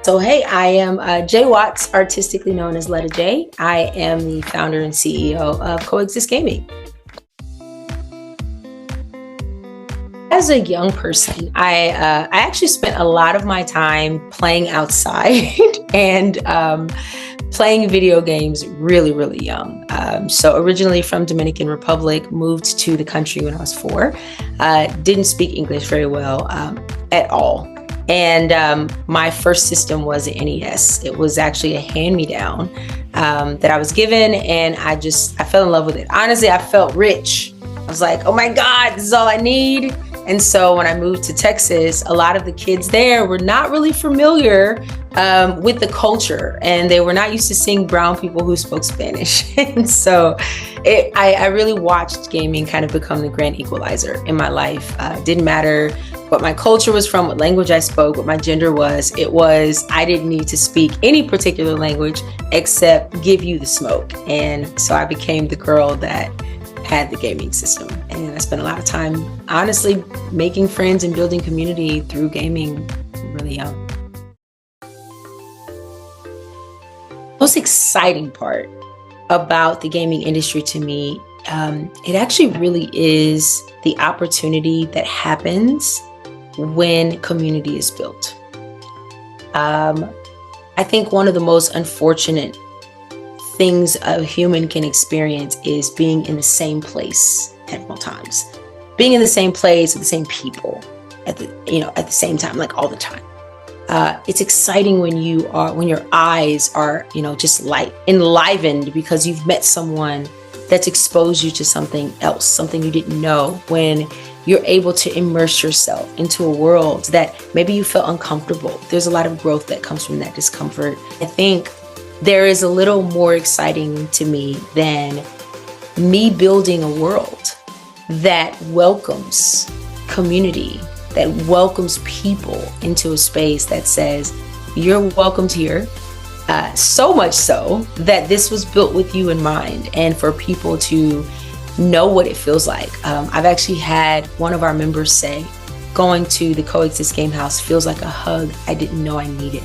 So, hey, I am Jay Watts, artistically known as Letta Jaye. I am the founder and CEO of Coexist Gaming. As a young person, I actually spent a lot of my time playing outside and playing video games really, really young. So originally from Dominican Republic, moved to the country when I was 4. Didn't speak English very well at all. And my first system was an NES. It was actually a hand-me-down that I was given, and I fell in love with it. Honestly, I felt rich. I was like, oh my God, this is all I need. And so when I moved to Texas, a lot of the kids there were not really familiar with the culture, and they were not used to seeing brown people who spoke Spanish. And so I really watched gaming kind of become the grand equalizer in my life. Didn't matter what my culture was from, what language I spoke, what my gender was. I didn't need to speak any particular language except give you the smoke. And so I became the girl that had the gaming system. And I spent a lot of time, honestly, making friends and building community through gaming really young. Most exciting part about the gaming industry to me, it actually really is the opportunity that happens when community is built. I think one of the most unfortunate things a human can experience is being in the same place at all times, being in the same place with the same people at the same time, like all the time. It's exciting when your eyes are, just enlivened because you've met someone that's exposed you to something else, something you didn't know, when you're able to immerse yourself into a world that maybe you felt uncomfortable. There's a lot of growth that comes from that discomfort. I think there is a little more exciting to me than me building a world that welcomes community, that welcomes people into a space that says, you're welcomed here. So much so that this was built with you in mind, and for people to know what it feels like. I've actually had one of our members say, going to the Coexist Game House feels like a hug I didn't know I needed.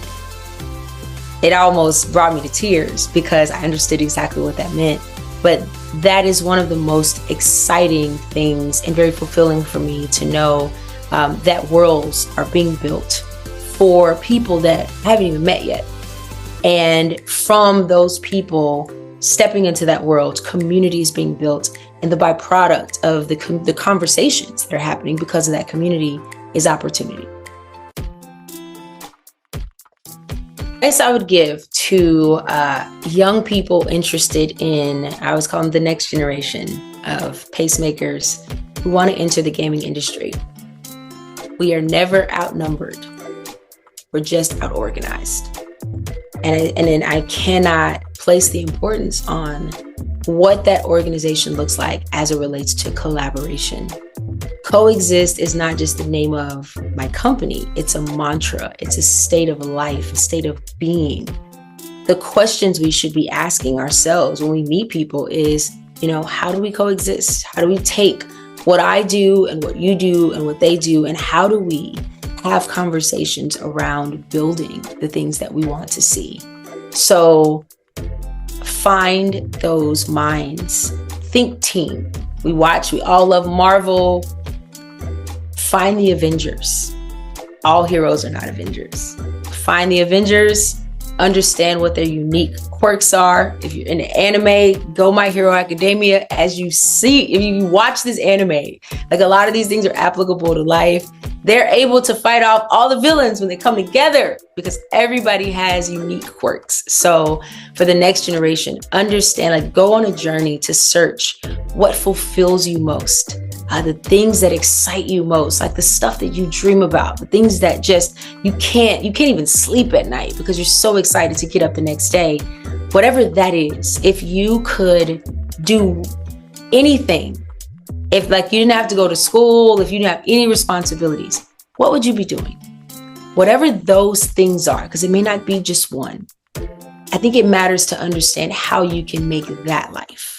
It almost brought me to tears because I understood exactly what that meant. But that is one of the most exciting things and very fulfilling for me to know that worlds are being built for people that I haven't even met yet. And from those people stepping into that world, communities being built, and the byproduct of the conversations that are happening because of that community is opportunity. Advice I would give to young people interested in, I always call them the next generation of pacemakers who want to enter the gaming industry. We are never outnumbered. We're just outorganized. And then I cannot place the importance on what that organization looks like as it relates to collaboration. Coexist is not just the name of my company. It's a mantra. It's a state of life, a state of being. The questions we should be asking ourselves when we meet people is, how do we coexist? How do we take what I do and what you do and what they do, and how do we have conversations around building the things that we want to see? So find those minds. Think team. We all love Marvel. Find the Avengers. All heroes are not Avengers. Find the Avengers, understand what their unique quirks are. If you're in anime, go My Hero Academia. If you watch this anime, like a lot of these things are applicable to life. They're able to fight off all the villains when they come together because everybody has unique quirks. So for the next generation, understand, go on a journey to search what fulfills you most. The things that excite you most, like the stuff that you dream about, the things that just, you can't even sleep at night because you're so excited to get up the next day. Whatever that is, if you could do anything, if you didn't have to go to school, if you didn't have any responsibilities, what would you be doing? Whatever those things are, because it may not be just one. I think it matters to understand how you can make that life.